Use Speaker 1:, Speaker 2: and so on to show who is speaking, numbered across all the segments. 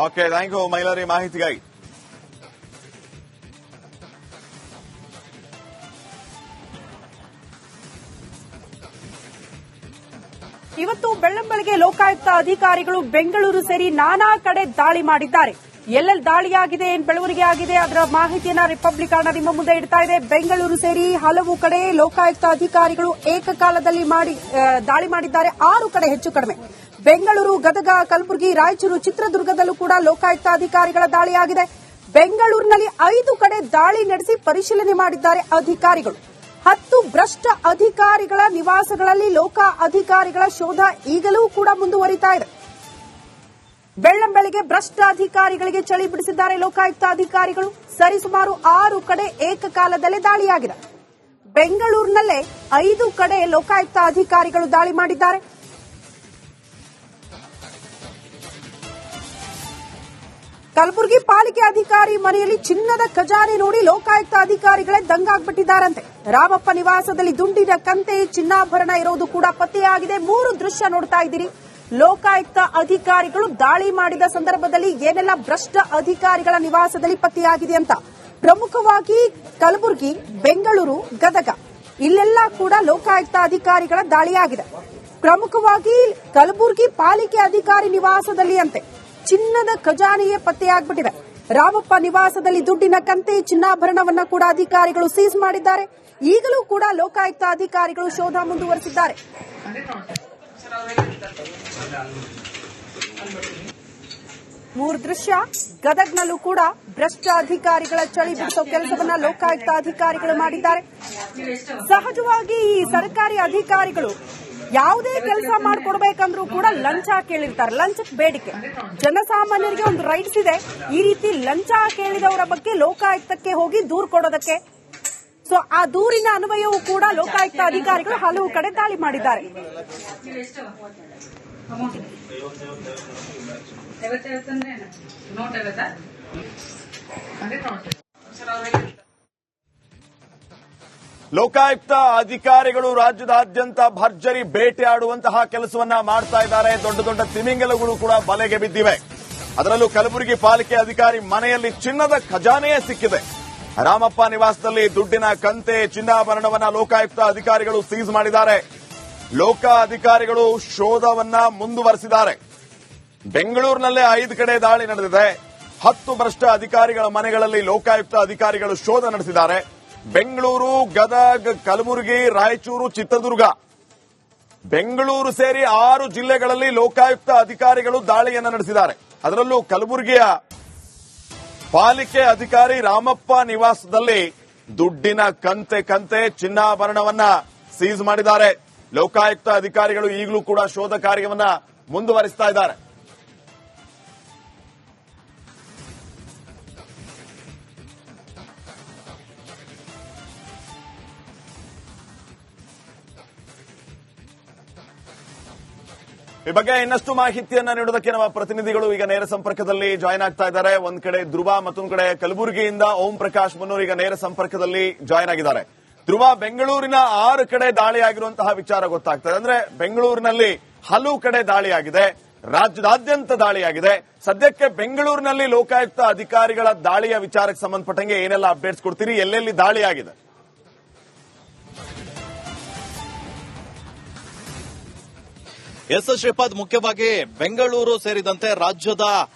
Speaker 1: Okay, thank you Mylari ಮಾಹಿತಿಗಾಗಿ.
Speaker 2: ಇವತ್ತು ಬೆಳ್ಳಂಬೆಳಗ್ಗೆ ಲೋಕಾಯುಕ್ತ ಅಧಿಕಾರಿಗಳು ಬೆಂಗಳೂರು ಸೇರಿ ನಾನಾ ಕಡೆ ದಾಳಿ ಮಾಡಿದ್ದಾರೆ. ಎಲ್ಲೆಲ್ಲಿ ದಾಳಿಯಾಗಿದೆ, ಏನ್ ಬೆಳವಣಿಗೆ ಆಗಿದೆ, ಅದರ ಮಾಹಿತಿಯನ್ನ ರಿಪಬ್ಲಿಕ್ ಅನ್ನ ನಿಮ್ಮ ಮುಂದೆ ಇಡ್ತಾ ಇದೆ. ಬೆಂಗಳೂರು ಸೇರಿ ಹಲವು ಕಡೆ ಲೋಕಾಯುಕ್ತ ಅಧಿಕಾರಿಗಳು ಏಕಕಾಲದಲ್ಲಿ ದಾಳಿ ಮಾಡಿದ್ದಾರೆ. 6 ಕಡೆ ಹೆಚ್ಚು ಕಡಿಮೆ. ಬೆಂಗಳೂರು, ಗದಗ, ಕಲಬುರಗಿ, ರಾಯಚೂರು, ಚಿತ್ರದುರ್ಗದಲ್ಲೂ ಕೂಡ ಲೋಕಾಯುಕ್ತ ಅಧಿಕಾರಿಗಳ ದಾಳಿಯಾಗಿದೆ. ಬೆಂಗಳೂರಿನಲ್ಲಿ 5 ಕಡೆ ದಾಳಿ ನಡೆಸಿ ಪರಿಶೀಲನೆ ಮಾಡಿದ್ದಾರೆ ಅಧಿಕಾರಿಗಳು. 10 ಭ್ರಷ್ಟ ಅಧಿಕಾರಿಗಳ ನಿವಾಸಗಳಲ್ಲಿ ಲೋಕ ಅಧಿಕಾರಿಗಳ ಶೋಧ ಈಗಲೂ ಕೂಡ ಮುಂದುವರಿತಾ ಇದೆ. ಬೆಳ್ಳಂಬೆಳಗ್ಗೆ ಭ್ರಷ್ಟ ಅಧಿಕಾರಿಗಳಿಗೆ ಚಳಿ ಬಿಡಿಸಿದ್ದಾರೆ ಲೋಕಾಯುಕ್ತ ಅಧಿಕಾರಿಗಳು. ಸರಿಸುಮಾರು 6 ಕಡೆ ಏಕಕಾಲದಲ್ಲೇ ದಾಳಿಯಾಗಿದೆ. ಬೆಂಗಳೂರಿನಲ್ಲೇ 5 ಕಡೆ ಲೋಕಾಯುಕ್ತ ಅಧಿಕಾರಿಗಳು ದಾಳಿ ಮಾಡಿದ್ದಾರೆ. ಕಲಬುರಗಿ ಪಾಲಿಕೆ ಅಧಿಕಾರಿ ಮನೆಯಲ್ಲಿ ಚಿನ್ನದ ಖಜಾನೆ ನೋಡಿ ಲೋಕಾಯುಕ್ತ ಅಧಿಕಾರಿಗಳೇ ದಂಗಾಗ್ಬಿಟ್ಟಿದ್ದಾರಂತೆ. ರಾಮಪ್ಪ ನಿವಾಸದಲ್ಲಿ ದುಂಡಿನ ಕಂತೆ, ಚಿನ್ನಾಭರಣ ಇರೋದು ಕೂಡ ಪತ್ತೆಯಾಗಿದೆ. 3 ದೃಶ್ಯ ನೋಡ್ತಾ ಇದ್ದೀರಿ. ಲೋಕಾಯುಕ್ತ ಅಧಿಕಾರಿಗಳು ದಾಳಿ ಮಾಡಿದ ಸಂದರ್ಭದಲ್ಲಿ ಏನೆಲ್ಲ ಭ್ರಷ್ಟ ಅಧಿಕಾರಿಗಳ ನಿವಾಸದಲ್ಲಿ ಪತ್ತೆಯಾಗಿದೆ ಅಂತ. ಪ್ರಮುಖವಾಗಿ ಕಲಬುರಗಿ, ಬೆಂಗಳೂರು, ಗದಗ ಇಲ್ಲೆಲ್ಲ ಕೂಡ ಲೋಕಾಯುಕ್ತ ಅಧಿಕಾರಿಗಳ ದಾಳಿಯಾಗಿದೆ. ಪ್ರಮುಖವಾಗಿ ಕಲಬುರಗಿ ಪಾಲಿಕೆ ಅಧಿಕಾರಿ ನಿವಾಸದಲ್ಲಿ ಅಂತೆ ಚಿನ್ನದ ಖಜಾನೆಯೇ ಪತ್ತೆಯಾಗ್ಬಿಟ್ಟಿದೆ. ರಾಮಪ್ಪ ನಿವಾಸದಲ್ಲಿ ದುಡ್ಡಿನ ಕಂತೆ, ಚಿನ್ನಾಭರಣವನ್ನ ಕೂಡ ಅಧಿಕಾರಿಗಳು ಸೀಸ್ ಮಾಡಿದ್ದಾರೆ. ಈಗಲೂ ಕೂಡ ಲೋಕಾಯುಕ್ತ ಅಧಿಕಾರಿಗಳು ಶೋಧ ಮುಂದುವರೆಸಿದ್ದಾರೆ. ಮೂರು ದೃಶ್ಯ. ಗದಗ್ನಲ್ಲೂ ಕೂಡ ಭ್ರಷ್ಟ ಅಧಿಕಾರಿಗಳ ಚಳಿ ಬಿಡಿಸೋ ಕೆಲಸವನ್ನ ಲೋಕಾಯುಕ್ತ ಅಧಿಕಾರಿಗಳು ಮಾಡಿದ್ದಾರೆ. ಸಹಜವಾಗಿ ಈ ಸರ್ಕಾರಿ ಅಧಿಕಾರಿಗಳು ಯಾವುದೇ ಕೆಲಸ ಮಾಡಿಕೊಡ್ಬೇಕಂದ್ರೂ ಕೂಡ ಲಂಚ ಕೇಳಿರ್ತಾರೆ. ಲಂಚಕ್ಕೆ ಬೇಡಿಕೆ. ಜನಸಾಮಾನ್ಯರಿಗೆ ಒಂದು ರೈಟ್ಸ್ ಇದೆ. ಈ ರೀತಿ ಲಂಚ ಕೇಳಿದವರ ಬಗ್ಗೆ ಲೋಕಾಯುಕ್ತಕ್ಕೆ ಹೋಗಿ ದೂರು ಕೊಡೋದಕ್ಕೆ. ಸೊ ಆ ದೂರಿನ ಅನ್ವಯವೂ ಕೂಡ ಲೋಕಾಯುಕ್ತ ಅಧಿಕಾರಿಗಳು ಹಲವು ಕಡೆ ದಾಳಿ ಮಾಡಿದ್ದಾರೆ.
Speaker 1: ಲೋಕಾಯುಕ್ತ ಅಧಿಕಾರಿಗಳು ರಾಜ್ಯದಾದ್ಯಂತ ಭರ್ಜರಿ ಬೇಟೆಯಾಡುವಂತಹ ಕೆಲಸವನ್ನ ಮಾಡ್ತಾ ಇದ್ದಾರೆ. ದೊಡ್ಡ ದೊಡ್ಡ ತಿಮಿಂಗಲಗಳು ಕೂಡ ಬಲೆಗೆ ಬಿದ್ದಿವೆ. ಅದರಲ್ಲೂ ಕಲಬುರಗಿ ಪಾಲಿಕೆ ಅಧಿಕಾರಿ ಮನೆಯಲ್ಲಿ ಚಿನ್ನದ ಖಜಾನೆಯೇ ಸಿಕ್ಕಿದೆ. ರಾಮಪ್ಪ ನಿವಾಸದಲ್ಲಿ ದುಡ್ಡಿನ ಕಂತೆ, ಚಿನ್ನಾಭರಣವನ್ನ ಲೋಕಾಯುಕ್ತ ಅಧಿಕಾರಿಗಳು ಸೀಸ್ ಮಾಡಿದ್ದಾರೆ. ಲೋಕ ಅಧಿಕಾರಿಗಳು ಶೋಧವನ್ನ ಮುಂದುವರೆಸಿದ್ದಾರೆ. ಬೆಂಗಳೂರಿನಲ್ಲೇ 5 ಕಡೆ ದಾಳಿ ನಡೆದಿದೆ. 10 ಭ್ರಷ್ಟ ಅಧಿಕಾರಿಗಳ ಮನೆಗಳಲ್ಲಿ ಲೋಕಾಯುಕ್ತ ಅಧಿಕಾರಿಗಳು ಶೋಧ ನಡೆಸಿದ್ದಾರೆ. ಬೆಂಗಳೂರು, ಗದಗ್, ಕಲಬುರಗಿ, ರಾಯಚೂರು, ಚಿತ್ರದುರ್ಗ, ಬೆಂಗಳೂರು ಸೇರಿ 6 ಜಿಲ್ಲೆಗಳಲ್ಲಿ ಲೋಕಾಯುಕ್ತ ಅಧಿಕಾರಿಗಳು ದಾಳಿಯನ್ನು ನಡೆಸಿದ್ದಾರೆ. ಅದರಲ್ಲೂ ಕಲಬುರಗಿಯ ಪಾಲಿಕೆ ಅಧಿಕಾರಿ ರಾಮಪ್ಪ ನಿವಾಸದಲ್ಲಿ ದುಡ್ಡಿನ ಕಂತೆ, ಚಿನ್ನಾಭರಣವನ್ನ ಸೀಸ್ ಮಾಡಿದ್ದಾರೆ. ಲೋಕಾಯುಕ್ತ ಅಧಿಕಾರಿಗಳು ಈಗಲೂ ಕೂಡ ಶೋಧ ಕಾರ್ಯವನ್ನ ಮುಂದುವರಿಸ್ತಾ ಇದ್ದಾರೆ. ಈ ಬಗ್ಗೆ ಇನ್ನಷ್ಟು ಮಾಹಿತಿಯನ್ನ ನೀಡೋದಕ್ಕೆ ನಮ್ಮ ಪ್ರತಿನಿಧಿಗಳು ಈಗ ನೇರ ಸಂಪರ್ಕದಲ್ಲಿ ಜಾಯಿನ್ ಆಗ್ತಾ ಇದ್ದಾರೆ. ಒಂದ್ ಕಡೆ ಧ್ರುವ, ಮತ್ತೊಂದು ಕಡೆ ಕಲಬುರಗಿಯಿಂದ ಓಂ ಪ್ರಕಾಶ್ ಮುನ್ನೂರ್ ಈಗ ನೇರ ಸಂಪರ್ಕದಲ್ಲಿ ಜಾಯಿನ್ ಆಗಿದ್ದಾರೆ. ಧ್ರುವ, ಬೆಂಗಳೂರಿನ 6 ಕಡೆ ದಾಳಿಯಾಗಿರುವಂತಹ ವಿಚಾರ ಗೊತ್ತಾಗ್ತದೆ. ಅಂದ್ರೆ ಬೆಂಗಳೂರಿನಲ್ಲಿ ಹಲವು ಕಡೆ ದಾಳಿಯಾಗಿದೆ, ರಾಜ್ಯದಾದ್ಯಂತ ದಾಳಿಯಾಗಿದೆ. ಸದ್ಯಕ್ಕೆ ಬೆಂಗಳೂರಿನಲ್ಲಿ ಲೋಕಾಯುಕ್ತ ಅಧಿಕಾರಿಗಳ ದಾಳಿಯ ವಿಚಾರಕ್ಕೆ ಸಂಬಂಧಪಟ್ಟಂಗೆ ಏನೆಲ್ಲ ಅಪ್ಡೇಟ್ಸ್ ಕೊಡ್ತೀರಿ? ಎಲ್ಲೆಲ್ಲಿ ದಾಳಿಯಾಗಿದೆ?
Speaker 3: ಎಸ್ ಶ್ರೀಪಾದ್, ಮುಖ್ಯವಾಗಿ ಬೆಂಗಳೂರು ಸೇರಿದಂತೆ ರಾಜ್ಯದ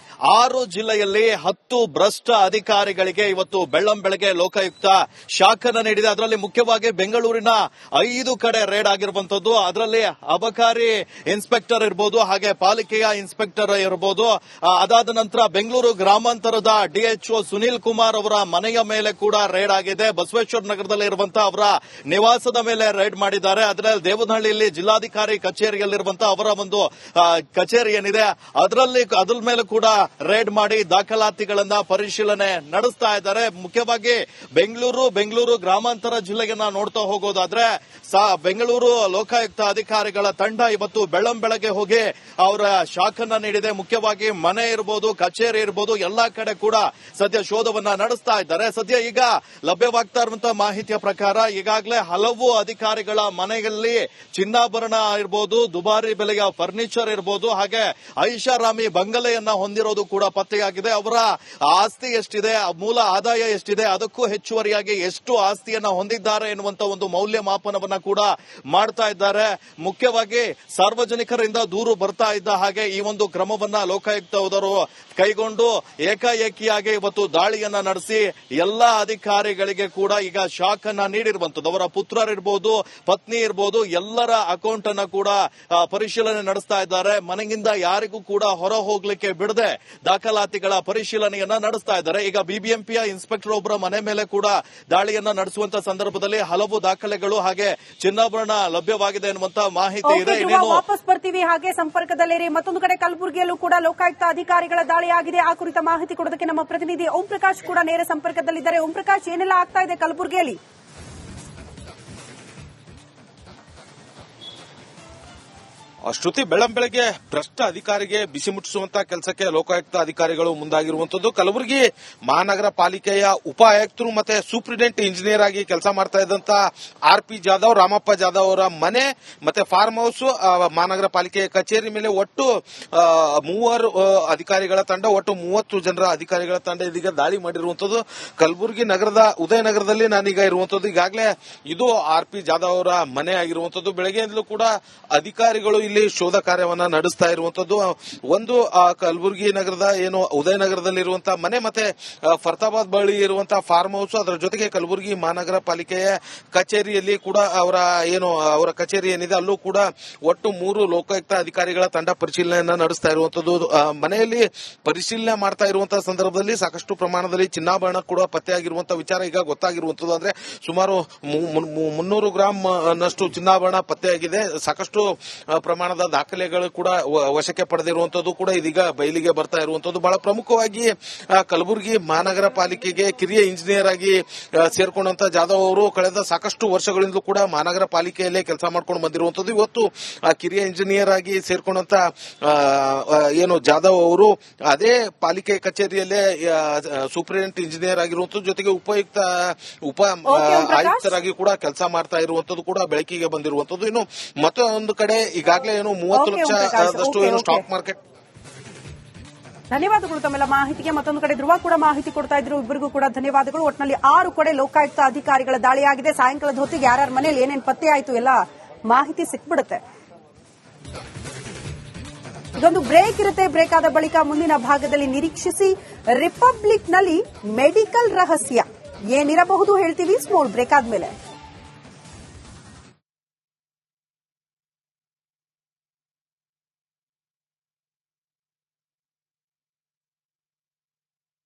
Speaker 3: 6 ಜಿಲ್ಲೆಯಲ್ಲಿ 10 ಭ್ರಷ್ಟ ಅಧಿಕಾರಿಗಳಿಗೆ ಇವತ್ತು ಬೆಳ್ಳಂಬೆಳಗ್ಗೆ ಲೋಕಾಯುಕ್ತ ಶಾಖನ ನೀಡಿದೆ. ಅದರಲ್ಲಿ ಮುಖ್ಯವಾಗಿ ಬೆಂಗಳೂರಿನ 5 ಕಡೆ ರೇಡ್ ಆಗಿರುವಂತದ್ದು. ಅದರಲ್ಲಿ ಅಬಕಾರಿ ಇನ್ಸ್ಪೆಕ್ಟರ್ ಇರಬಹುದು, ಹಾಗೆ ಪಾಲಿಕೆಯ ಇನ್ಸ್ಪೆಕ್ಟರ್ ಇರಬಹುದು. ಅದಾದ ನಂತರ ಬೆಂಗಳೂರು ಗ್ರಾಮಾಂತರದ ಡಿಎಚ್ಒ ಸುನೀಲ್ ಕುಮಾರ್ ಅವರ ಮನೆಯ ಮೇಲೆ ಕೂಡ ರೇಡ್ ಆಗಿದೆ. ಬಸವೇಶ್ವರ ನಗರದಲ್ಲಿ ಇರುವಂತಹ ಅವರ ನಿವಾಸದ ಮೇಲೆ ರೇಡ್ ಮಾಡಿದ್ದಾರೆ. ಅದರಲ್ಲಿ ದೇವನಹಳ್ಳಿಯಲ್ಲಿ ಜಿಲ್ಲಾಧಿಕಾರಿ ಕಚೇರಿಯಲ್ಲಿರುವಂತಹ ಅವರ ಒಂದು ಕಚೇರಿ ಏನಿದೆ ಅದರ ಮೇಲೆ ಕೂಡ ರೇಡ್ ಮಾಡಿ ದಾಖಲಾತಿಗಳನ್ನ ಪರಿಶೀಲನೆ ನಡೆಸ್ತಾ ಇದ್ದಾರೆ. ಮುಖ್ಯವಾಗಿ ಬೆಂಗಳೂರು ಗ್ರಾಮಾಂತರ ಜಿಲ್ಲೆಯನ್ನ ನೋಡ್ತಾ ಹೋಗೋದಾದ್ರೆ ಬೆಂಗಳೂರು ಲೋಕಾಯುಕ್ತ ಅಧಿಕಾರಿಗಳ ತಂಡ ಇವತ್ತು ಬೆಳ್ಳಂಬೆಳಗ್ಗೆ ಹೋಗಿ ಅವರ ಶಾಖನ್ನ ನೀಡಿದೆ. ಮುಖ್ಯವಾಗಿ ಮನೆ ಇರಬಹುದು, ಕಚೇರಿ ಇರಬಹುದು, ಎಲ್ಲಾ ಕಡೆ ಕೂಡ ಸದ್ಯ ಶೋಧವನ್ನ ನಡೆಸ್ತಾ ಇದ್ದಾರೆ. ಸದ್ಯ ಈಗ ಲಭ್ಯವಾಗ್ತಾ ಇರುವಂತಹ ಮಾಹಿತಿಯ ಪ್ರಕಾರ ಈಗಾಗಲೇ ಹಲವು ಅಧಿಕಾರಿಗಳ ಮನೆಯಲ್ಲಿ ಚಿನ್ನಾಭರಣ ಇರಬಹುದು, ದುಬಾರಿ ಬೆಲೆಯ ಫರ್ನಿಚರ್ ಇರಬಹುದು, ಹಾಗೆ ಐಷಾರಾಮಿ ಬಂಗಲೆಯನ್ನ ಹೊಂದಿರೋದು ಇರುವಂತದ್ದು ಕೂಡ ಪತ್ತೆಯಾಗಿದೆ. ಅವರ ಆಸ್ತಿ ಎಷ್ಟಿದೆ, ಮೂಲ ಆದಾಯ ಎಷ್ಟಿದೆ, ಅದಕ್ಕೂ ಹೆಚ್ಚುವರಿಯಾಗಿ ಎಷ್ಟು ಆಸ್ತಿಯನ್ನ ಹೊಂದಿದ್ದಾರೆ ಎನ್ನುವಂತ ಒಂದು ಮೌಲ್ಯಮಾಪನವನ್ನ ಕೂಡ ಮಾಡ್ತಾ ಇದ್ದಾರೆ. ಮುಖ್ಯವಾಗಿ ಸಾರ್ವಜನಿಕರಿಂದ ದೂರು ಬರ್ತಾ ಇದ್ದ ಹಾಗೆ ಈ ಒಂದು ಕ್ರಮವನ್ನ ಲೋಕಾಯುಕ್ತರು ಕೈಗೊಂಡು ಏಕಾಏಕಿಯಾಗಿ ಇವತ್ತು ದಾಳಿಯನ್ನ ನಡೆಸಿ ಎಲ್ಲಾ ಅಧಿಕಾರಿಗಳಿಗೆ ಕೂಡ ಈಗ ಶಾಕ್ ಅನ್ನ ನೀಡಿರುವಂತದ್ದು. ಅವರ ಪುತ್ರರಿರ್ಬೋದು, ಪತ್ನಿ ಇರ್ಬೋದು, ಎಲ್ಲರ ಅಕೌಂಟ್ ಅನ್ನ ಕೂಡ ಪರಿಶೀಲನೆ ನಡೆಸ್ತಾ ಇದ್ದಾರೆ. ಮನೆಯಿಂದ ಯಾರಿಗೂ ಕೂಡ ಹೊರ ಹೋಗ್ಲಿಕ್ಕೆ ಬಿಡದೆ ದಾಖಲಾತಿಗಳ ಪರಿಶೀಲನೆಯನ್ನ ನಡೆಸ್ತಾ ಇದ್ದಾರೆ. ಈಗ ಬಿಬಿಎಂಪಿಯ ಇನ್ಸ್ಪೆಕ್ಟರ್ ಒಬ್ಬರ ಮನೆ ಮೇಲೆ ಕೂಡ ದಾಳಿಯನ್ನ ನಡೆಸುವಂತ ಸಂದರ್ಭದಲ್ಲಿ ಹಲವು ದಾಖಲೆಗಳು ಹಾಗೆ ಚಿನ್ನಾಭರಣ ಲಭ್ಯವಾಗಿದೆ ಎನ್ನುವಂತ ಮಾಹಿತಿ ಇದೆ.
Speaker 2: ವಾಪಸ್ ಬರ್ತೀವಿ, ಹಾಗೆ ಸಂಪರ್ಕದಲ್ಲಿರಿ. ಮತ್ತೊಂದು ಕಡೆ ಕಲಬುರಗಿಯಲ್ಲೂ ಕೂಡ ಲೋಕಾಯುಕ್ತ ಅಧಿಕಾರಿಗಳ ದಾಳಿಯಾಗಿದೆ. ಆ ಕುರಿತ ಮಾಹಿತಿ ಕೊಡೋದಕ್ಕೆ ನಮ್ಮ ಪ್ರತಿನಿಧಿ ಓಂ ಪ್ರಕಾಶ್ ಕೂಡ ನೇರ ಸಂಪರ್ಕದಲ್ಲಿದ್ದಾರೆ. ಓಂ ಪ್ರಕಾಶ್, ಏನೆಲ್ಲ ಆಗ್ತಾ ಇದೆ ಕಲಬುರಗಿಯಲ್ಲಿ?
Speaker 4: ಶ್ರುತಿ, ಬೆಳಂಬೆಳಗ್ಗೆ ಭ್ರಷ್ಟ ಅಧಿಕಾರಿಗೆ ಬಿಸಿ ಮುಟ್ಟಿಸುವಂತ ಕೆಲಸಕ್ಕೆ ಲೋಕಾಯುಕ್ತ ಅಧಿಕಾರಿಗಳು ಮುಂದಾಗಿರುವಂತದ್ದು. ಕಲಬುರಗಿ ಮಹಾನಗರ ಪಾಲಿಕೆಯ ಉಪ ಆಯುಕ್ತರು ಮತ್ತೆ ಸೂಪ್ರಿಡೆಂಟ್ ಇಂಜಿನಿಯರ್ ಆಗಿ ಕೆಲಸ ಮಾಡ್ತಾ ಇದ್ದಂತ ಆರ್.ಪಿ. ಜಾಧವ್, ರಾಮಪ್ಪ ಜಾಧವ್ ಅವರ ಮನೆ ಮತ್ತೆ ಫಾರ್ಮ್ ಹೌಸ್, ಮಹಾನಗರ ಪಾಲಿಕೆಯ ಕಚೇರಿ ಮೇಲೆ ಒಟ್ಟು 3 ಅಧಿಕಾರಿಗಳ ತಂಡ, ಒಟ್ಟು 30 ಜನರ ಅಧಿಕಾರಿಗಳ ತಂಡ ಇದೀಗ ದಾಳಿ ಮಾಡಿರುವಂತದ್ದು. ಕಲಬುರಗಿ ನಗರದ ಉದಯನಗರದಲ್ಲಿ ನಾನೀಗ ಇರುವಂತದ್ದು. ಈಗಾಗಲೇ ಇದು ಆರ್.ಪಿ. ಜಾಧವ್ ಅವರ ಮನೆ ಆಗಿರುವಂತದ್ದು. ಬೆಳಗ್ಗೆಯಿಂದಲೂ ಕೂಡ ಅಧಿಕಾರಿಗಳು ಇಲ್ಲಿ ಶೋಧ ಕಾರ್ಯವನ್ನ ನಡೆಸ್ತಾ ಇರುವಂತದ್ದು. ಒಂದು ಕಲಬುರಗಿ ನಗರದ ಉದಯನಗರದಲ್ಲಿರುವಂತಹ ಮನೆ ಮತ್ತೆ ಫರ್ತಾಬಾದ್ ಬಳಿ ಇರುವಂತಹ ಫಾರ್ಮ್ ಹೌಸ್, ಅದರ ಜೊತೆಗೆ ಕಲಬುರಗಿ ಮಹಾನಗರ ಪಾಲಿಕೆಯ ಕಚೇರಿಯಲ್ಲಿ ಕೂಡ ಅವರ ಕಚೇರಿ ಏನಿದೆ ಅಲ್ಲೂ ಕೂಡ ಒಟ್ಟು 3 ಲೋಕಾಯುಕ್ತ ಅಧಿಕಾರಿಗಳ ತಂಡ ಪರಿಶೀಲನೆಯನ್ನ ನಡೆಸ್ತಾ ಇರುವಂತದ್ದು. ಮನೆಯಲ್ಲಿ ಪರಿಶೀಲನೆ ಮಾಡ್ತಾ ಇರುವಂತಹ ಸಂದರ್ಭದಲ್ಲಿ ಸಾಕಷ್ಟು ಪ್ರಮಾಣದಲ್ಲಿ ಚಿನ್ನಾಭರಣ ಕೂಡ ಪತ್ತೆಯಾಗಿರುವಂತಹ ವಿಚಾರ ಈಗ ಗೊತ್ತಾಗಿರುವಂತದ್ದು. ಅಂದ್ರೆ ಸುಮಾರು 300 ಗ್ರಾಂ ನಷ್ಟು ಚಿನ್ನಾಭರಣ ಪತ್ತೆಯಾಗಿದೆ. ಸಾಕಷ್ಟು ಪ್ರಮಾಣದ ದಾಖಲೆಗಳು ಕೂಡ ವಶಕ್ಕೆ ಪಡೆದಿರುವಂತದ್ದು ಕೂಡ ಇದೀಗ ಬಯಲಿಗೆ ಬರ್ತಾ ಇರುವಂತದ್ದು. ಬಹಳ ಪ್ರಮುಖವಾಗಿ ಕಲಬುರಗಿ ಮಹಾನಗರ ಪಾಲಿಕೆಗೆ ಕಿರಿಯ ಇಂಜಿನಿಯರ್ ಆಗಿ ಸೇರ್ಕೊಂಡಂತ ಜಾಧವ್ ಅವರು ಕಳೆದ ಸಾಕಷ್ಟು ವರ್ಷಗಳಿಂದಲೂ ಕೂಡ ಮಹಾನಗರ ಪಾಲಿಕೆಯಲ್ಲೇ ಕೆಲಸ ಮಾಡ್ಕೊಂಡು ಬಂದಿರುವಂತದ್ದು. ಇವತ್ತು ಕಿರಿಯ ಇಂಜಿನಿಯರ್ ಆಗಿ ಸೇರ್ಕೊಂಡಂತ ಜಾಧವ್ ಅವರು ಅದೇ ಪಾಲಿಕೆ ಕಚೇರಿಯಲ್ಲೇ ಸೂಪರಿಂಟೆಂಡೆಂಟ್ ಇಂಜಿನಿಯರ್ ಆಗಿರುವಂತದ್ದು, ಜೊತೆಗೆ ಉಪ ಆಯುಕ್ತರಾಗಿ ಕೂಡ ಕೆಲಸ ಮಾಡ್ತಾ ಇರುವಂತದ್ದು ಕೂಡ ಬೆಳಕಿಗೆ ಬಂದಿರುವಂತದ್ದು. ಇನ್ನು ಮತ್ತೊಂದು ಕಡೆ ಈಗಾಗಲೇ 30 ಲಕ್ಷದಷ್ಟು ಸ್ಟಾಕ್ ಮಾರ್ಕೆಟ್.
Speaker 2: ಧನ್ಯವಾದಗಳು ತಮ್ಮೆಲ್ಲ ಮಾಹಿತಿಗೆ. ಮತ್ತೊಂದು ಕಡೆ ಧ್ರುವ ಕೂಡ ಮಾಹಿತಿ ಕೊಡ್ತಾ ಇದ್ರು. ಇಬ್ಬರಿಗೂ ಕೂಡ ಧನ್ಯವಾದಗಳು. ಒಟ್ಟಿನಲ್ಲಿ 6 ಕಡೆ ಲೋಕಾಯುಕ್ತ ಅಧಿಕಾರಿಗಳ ದಾಳಿಯಾಗಿದೆ. ಸಾಯಂಕಾಲದ ಹೊತ್ತಿಗೆ ಯಾರ್ಯಾರ ಮನೆಯಲ್ಲಿ ಏನೇನು ಪತ್ತೆ ಆಯಿತು ಎಲ್ಲ ಮಾಹಿತಿ ಸಿಕ್ಬಿಡುತ್ತೆ. ಇದೊಂದು ಬ್ರೇಕ್ ಇರುತ್ತೆ. ಬ್ರೇಕ್ ಆದ ಬಳಿಕ ಮುಂದಿನ ಭಾಗದಲ್ಲಿ ನಿರೀಕ್ಷಿಸಿ. ರಿಪಬ್ಲಿಕ್ನಲ್ಲಿ ಮೆಡಿಕಲ್ ರಹಸ್ಯ ಏನಿರಬಹುದು ಹೇಳ್ತೀವಿ ಸ್ಮಾಲ್ ಬ್ರೇಕ್ ಆದ್ಮೇಲೆ.